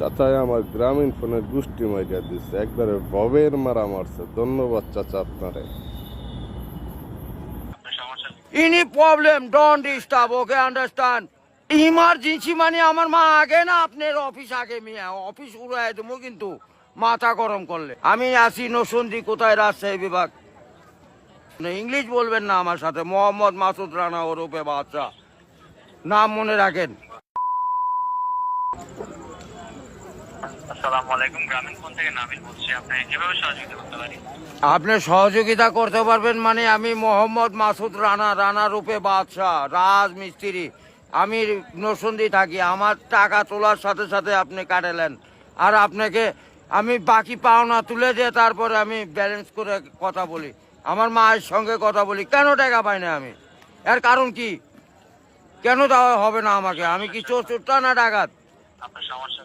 চাচাই আমার গ্রামীণ ফোনের গোষ্ঠী মাইরা দিচ্ছে, একবারে ববের মারা মারছে। ধন্যবাদ চাচা আপনারে। Any problem, don't disturb, okay, understand? Emergency মানে আমার মা আগে না আপনার অফিস আগে মিয়া অফিস উড়াই দেবো কিন্তু মাথা গরম করলে। আমি আসি নসন্দি কোথায় রাজশাহী বিভাগ। ইংলিশ বলবেন না আমার সাথে। মোহাম্মদ মাসুদ রানা ওরফে বাদশা, নাম মনে রাখেন। আসসালামু আলাইকুম, গ্রামীণ ফোন থেকে নাবিল বলছি। আপনাকে কিভাবে সহযোগিতা করতে পারি? আপনি সহযোগিতা করতে পারবেন মানে আমি মোহাম্মদ মাসুদ রানা রূপে বাদশাহ রাজমিস্ত্রি। আমি নরসিংদী থাকি। আমার টাকা তোলার সাথে সাথে আপনি কাটালেন, আর আপনাকে আমি বাকি পাওনা তুলে দিয়ে তারপরে আমি ব্যালেন্স করে কথা বলি, আমার মায়ের সঙ্গে কথা বলি। কেন টাকা পাই না আমি? এর কারণ কি? কেন দেওয়া হবে না আমাকে? আমি কি চোরটা না ডাকাত? আপনার সমস্যা?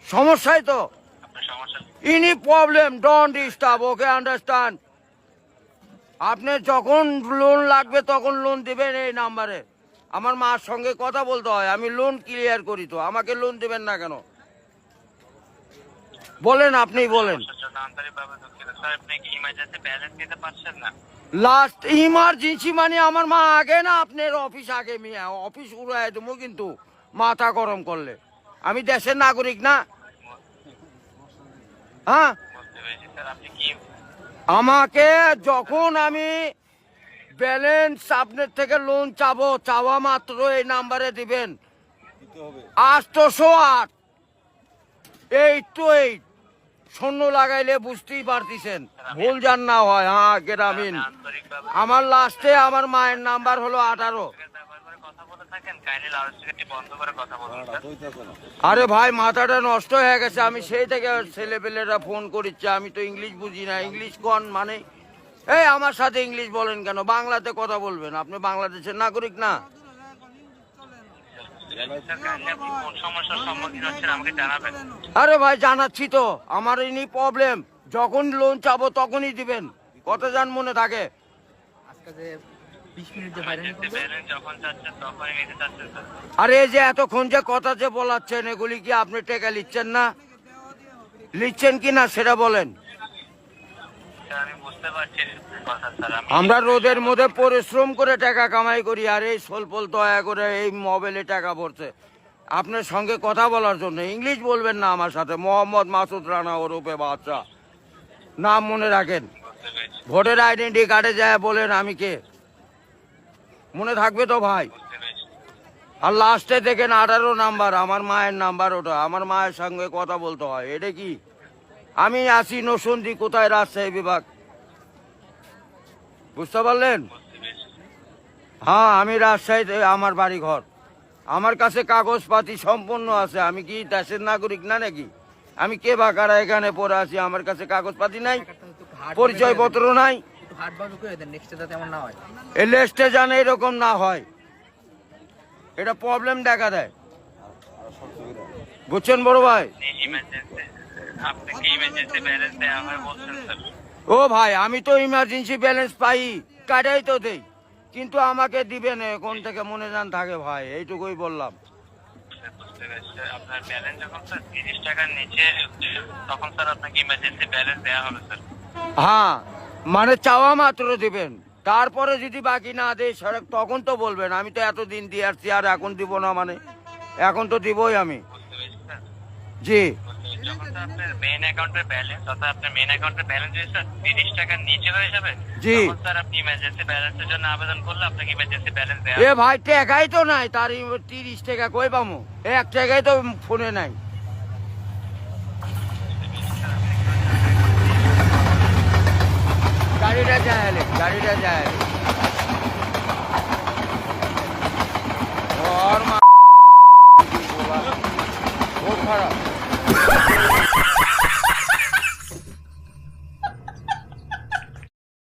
সমস্যাই তো। আপনার সমস্যা? Any problem, don't disturb, okay, understand? আপনি যখন লোন লাগবে তখন লোন দিবেন এই নাম্বারে। আমার মার সঙ্গে কথা বলতে হয়, আমি লোন ক্লিয়ার করি। তো আমাকে লোন দিবেন না কেন বলেন? আপনি বলেন। আন্তরিকভাবে দুঃখিত স্যার, আপনি কি ইমার্জেন্সি ব্যালেন্স দিতে পারছেন না? লাস্ট ইমার্জেন্সি মানে আমার মা আগে না আপনার অফিস আগে মিয়া অফিস উড়াই দেবো কিন্তু মাথা গরম করলে। আমি দেশের নাগরিক না? হ্যাঁ, বুঝতে পেরেছি স্যার। আপনি কি আমাকে যখন আমি ব্যালেন্স আপনার থেকে লোন চাবো, চাওয়া মাত্র এই নাম্বারে দিবেন 808 828। শূন্য লাগাইলে বুঝতেই পারতেছেন, ভুল যান না হয়। হ্যাঁ, গ্রামীণ। আন্তরিকভাবে আমার লাস্টে আমার মায়ের নাম্বার হলো 18। ব্যবহার করে কথা বলে থাকেন, কাইন্ডলি লাউডস্পিকারটি বন্ধ করে কথা বলুন স্যার। আরে ভাই, মাথাটা নষ্ট হয়ে গেছে। আমি সেই থেকে ছেলেপেলেরা ফোন করিচ্ছে, আমি তো ইংলিশ বুঝি না। ইংলিশ কোন মানে? এই আমার সাথে ইংলিশ বলেন কেন? বাংলাতে কথা বলবেন। আপনি বাংলাদেশের নাগরিক না? স্যার, কাইন্ডলি আপনি কোন সমস্যার সম্মুখীন হচ্ছেন আমাকে জানাবেন। আরে ভাই, জানাচ্ছি তো। আমার ইনি প্রবলেম, যখন লোন চাবো তখনই দিবেন। কত যান মনে থাকে? ইমার্জেন্সি ব্যালেন্স যখন চাচ্ছেন তখনই নিতে চাচ্ছেন স্যার। আরে এই যে এতক্ষণ যে কথা যে বলাচ্ছেন, এগুলি কি আপনি টাকা লিখছেন না? লিখছেন কি না সেটা বলেন। স্যার, আমি বুঝতে পারছি কথা স্যার। আমরা রোদের মধ্যে পরিশ্রম করে টাকা কামাই করি, আর এই সোলপোল দয়া করে এই মোবাইলে টাকা ভরছে আপনার সঙ্গে কথা বলার জন্য। ইংলিশ বলবেন না আমার সাথে। মোহাম্মদ মাসুদ রানা ওরফে বাদশা, নাম মনে রাখেন। বুঝতে পেরেছি, ভোটার আইডেন্টি কার্ডে যায় বলেন আমি কে, মনে থাকবে তো ভাই? বুঝতে পেরেছি। আর লাস্টে দেখেন 18 নাম্বার, আমার মায়ের নাম্বার ওটা। আমার মায়ের সঙ্গে কথা বলতে হয়। এটা কি? আমি আসি নসন্দি কোথায় রাজশাহী বিভাগ, বুঝতে পারলেন? বুঝতে পেরেছি। হ্যাঁ, আমি রাজশাহীতে আমার বাড়ি ঘর। আমার কাছে কাগজপাতি সম্পূর্ণ আছে। আমি কি দেশের নাগরিক না নাকি? আমি কে বাকারা এখানে পড়ে আছি? আমার কাছে কাগজপাতি নাই, পরিচয় পত্র নাই। এই লিস্টে জানে এরকম না হয়, এটা প্রবলেম দেখা দেয়। বুঝছেন বড় ভাই? আপনি কি ইমার্জেন্সি ব্যালেন্স দেওয়া হয় বলছেন স্যার? ও ভাই, আমি তো ইমার্জেন্সি ব্যালেন্স পাই, কাটাই তো দেই, কিন্তু আমাকে দিবেন কোন থেকে মনে জান থাকে ভাই, এইটুকুই বললাম। বুঝতে পেরেছি স্যার। আপনার ব্যালেন্স যখন স্যার 30 টাকার নিচে তখন স্যার আপনাকে ইমার্জেন্সি ব্যালেন্স দেওয়া হবে স্যার। হ্যাঁ, মানে চাওয়া মাত্র দিবেন, তারপরে যদি বাকি না দেয় সড়ক তখন তো বলবেন। আমি তো এতদিন দিয়ে আসছি, আর এখন দিব না মানে? এখন তো দিবই আমি। বুঝতে পেরেছি স্যার। জি, যখন স্যার আপনার মেইন অ্যাকাউন্টের ব্যালেন্স, অর্থাৎ আপনার মেইন অ্যাকাউন্টের ব্যালেন্স যদি স্যার 30 টাকার নিচে হয়ে যাবে, জি। তখন স্যার আপনি ইমার্জেন্সি ব্যালেন্সের জন্য আবেদন করলে আপনাকে ইমার্জেন্সি ব্যালেন্স দেওয়া এ ভাই, টাকাই তো নাই, তার 30 টাকা কই পামু? 1 টাকাই তো ফোনে নাই। গাড়িটা যায়, গাড়িটা যায়।